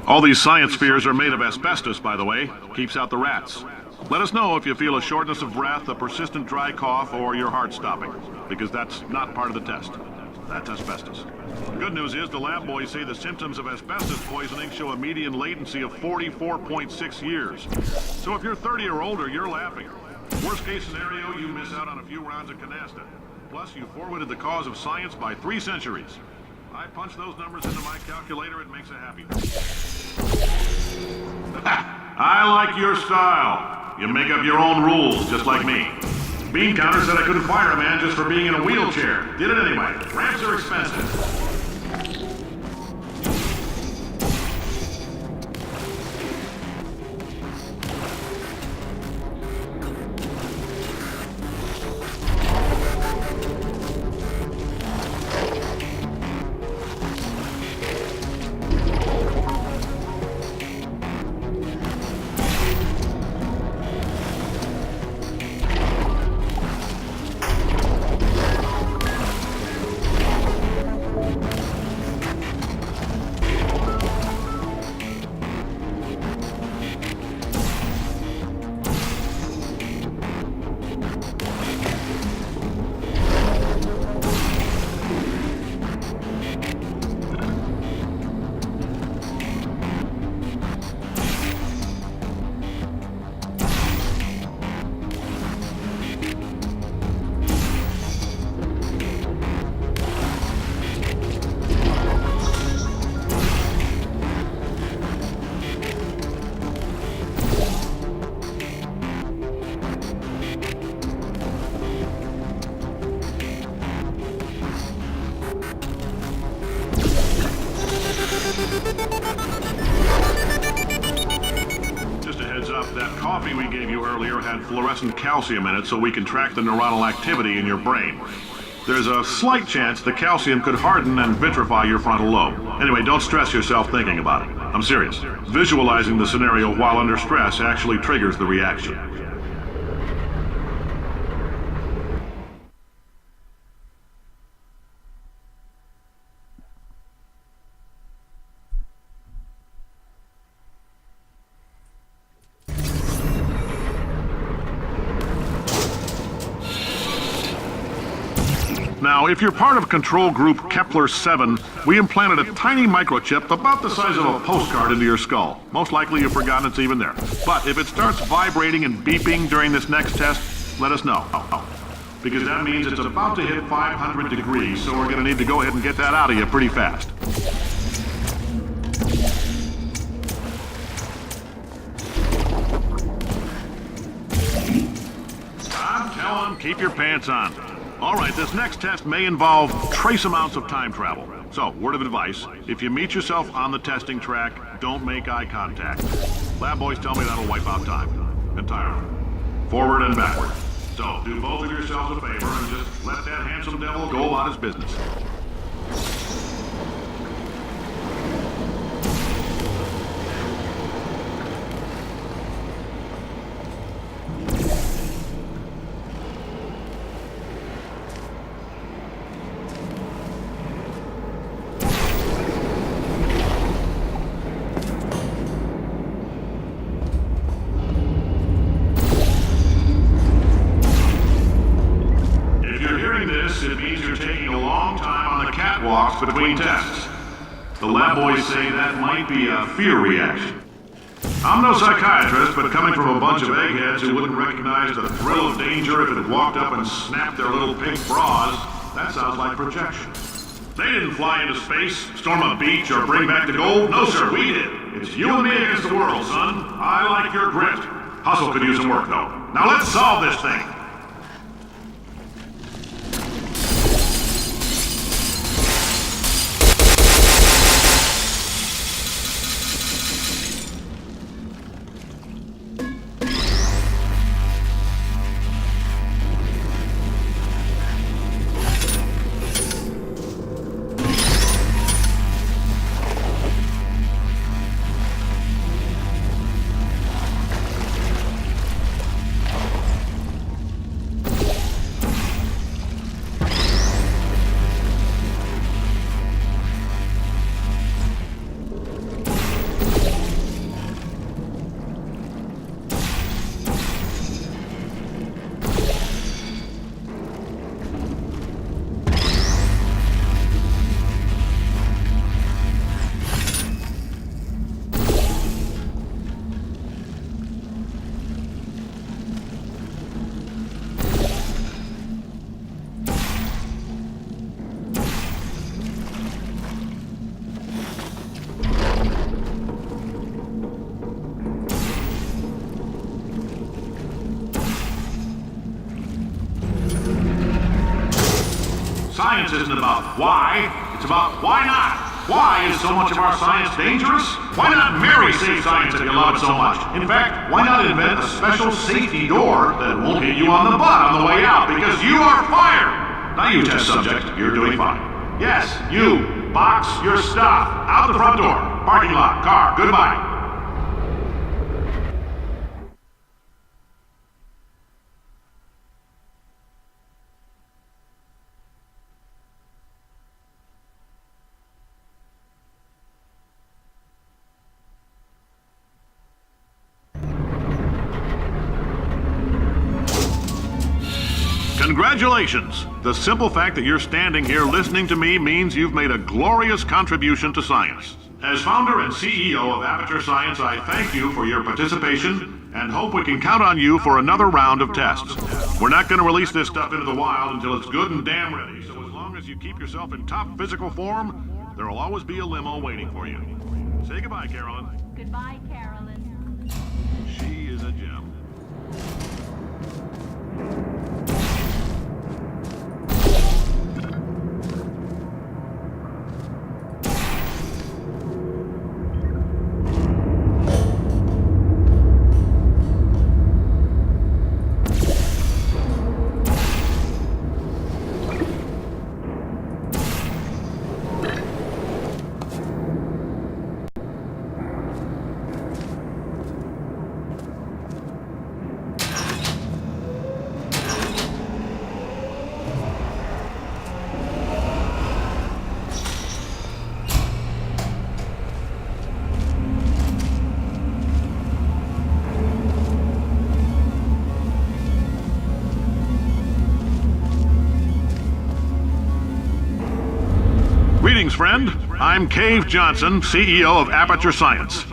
All these science spheres are made of asbestos, by the way. Keeps out the rats. Let us know if you feel a shortness of breath, a persistent dry cough, or your heart stopping, because that's not part of the test. That's asbestos. The good news is the lab boys say the symptoms of asbestos poisoning show a median latency of 44.6 years. So if you're 30 or older, you're laughing. Worst case scenario, you miss out on a few rounds of canasta. Plus, you forwarded the cause of science by 3 centuries. I punch those numbers into my calculator, it makes a happy face. I like your style. You make up your own rules, just like me. Bean Counter said I couldn't fire a man just for being in a wheelchair. Did it anyway. Ramps are expensive. That coffee we gave you earlier had fluorescent calcium in it so we can track the neuronal activity in your brain. There's a slight chance the calcium could harden and vitrify your frontal lobe. Anyway, don't stress yourself thinking about it. I'm serious. Visualizing the scenario while under stress actually triggers the reaction. Now, if you're part of Control Group Kepler-7, we implanted a tiny microchip about the size of a postcard into your skull. Most likely you've forgotten it's even there. But if it starts vibrating and beeping during this next test, let us know. Because that means it's about to hit 500 degrees, so we're going to need to go ahead and get that out of you pretty fast. I'm telling, keep your pants on. All right, this next test may involve trace amounts of time travel. So, word of advice, if you meet yourself on the testing track, don't make eye contact. Lab boys tell me that'll wipe out time. Entirely. Forward and backward. So, do both of yourselves a favor and just let that handsome devil go about his business. It means you're taking a long time on the catwalks between tests. The lab boys say that might be a fear reaction. I'm no psychiatrist, but coming from a bunch of eggheads who wouldn't recognize the thrill of danger if it had walked up and snapped their little pink bras, that sounds like projection. They didn't fly into space, storm a beach, or bring back the gold. No, sir, we did. It's you and me against the world, son. I like your grit. Hustle could use some work, though. Now let's solve this thing. isn't about why, it's about why not. Why is so much of our science dangerous? Why not marry safe science if you love it so much? In fact, why not invent a special safety door that won't hit you on the butt on the way out because you are fired? Now you test subject, you're doing fine. Yes, you, box your stuff, out the front door, parking lot, car, goodbye. Congratulations! The simple fact that you're standing here listening to me means you've made a glorious contribution to science. As founder and CEO of Aperture Science, I thank you for your participation and hope we can count on you for another round of tests. We're not going to release this stuff into the wild until it's good and damn ready, so as long as you keep yourself in top physical form, there will always be a limo waiting for you. Say goodbye, Carolyn. Goodbye, Carolyn. She is a gem. Greetings, friend. I'm Cave Johnson, CEO of Aperture Science.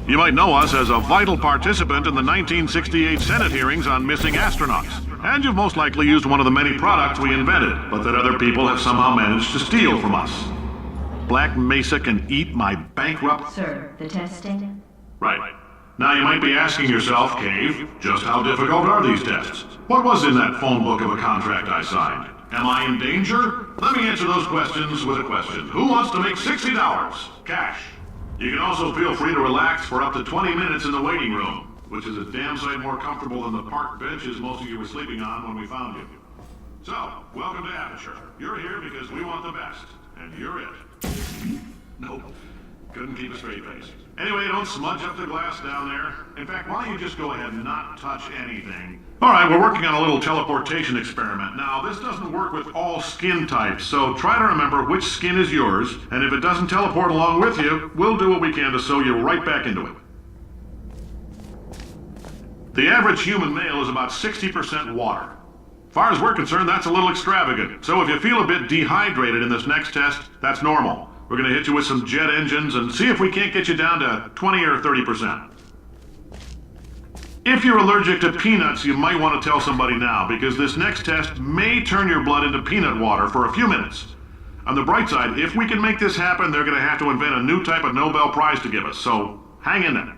You might know us as a vital participant in the 1968 Senate hearings on missing astronauts. And you've most likely used one of the many products we invented, but that other people have somehow managed to steal from us. Black Mesa can eat my bankrupt... Sir, the testing? Right. Now you might be asking yourself, Cave, just how difficult are these tests? What was in that phone book of a contract I signed? Am I in danger? Let me answer those questions with a question. Who wants to make $60? Cash. You can also feel free to relax for up to 20 minutes in the waiting room, which is a damn sight more comfortable than the park benches most of you were sleeping on when we found you. So, welcome to Aperture. You're here because we want the best, and you're it. Nope. Couldn't keep a straight face. Anyway, don't smudge up the glass down there. In fact, why don't you just go ahead and not touch anything? Alright, we're working on a little teleportation experiment. Now, this doesn't work with all skin types, so try to remember which skin is yours, and if it doesn't teleport along with you, we'll do what we can to sew you right back into it. The average human male is about 60% water. As far as we're concerned, that's a little extravagant. So if you feel a bit dehydrated in this next test, that's normal. We're going to hit you with some jet engines and see if we can't get you down to 20 or 30%. If you're allergic to peanuts, you might want to tell somebody now, because this next test may turn your blood into peanut water for a few minutes. On the bright side, if we can make this happen, they're going to have to invent a new type of Nobel Prize to give us, so hang in there.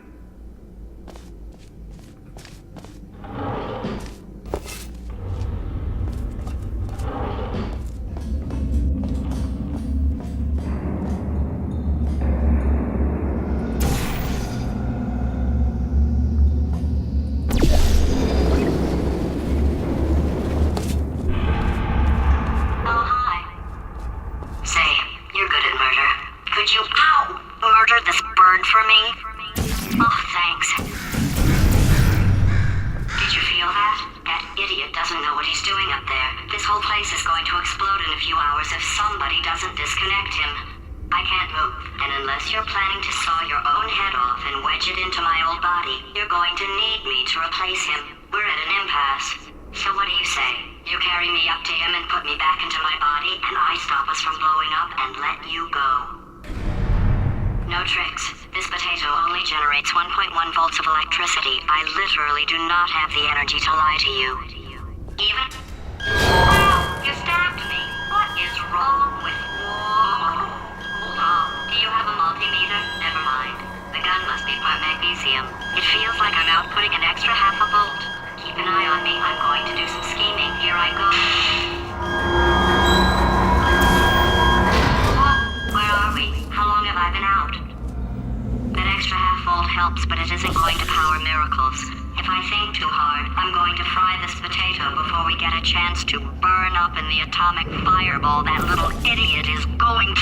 Keep an eye on me. I'm going to do some scheming. Here I go. circles. If I think too hard, I'm going to fry this potato before we get a chance to burn up in the atomic fireball that little idiot is going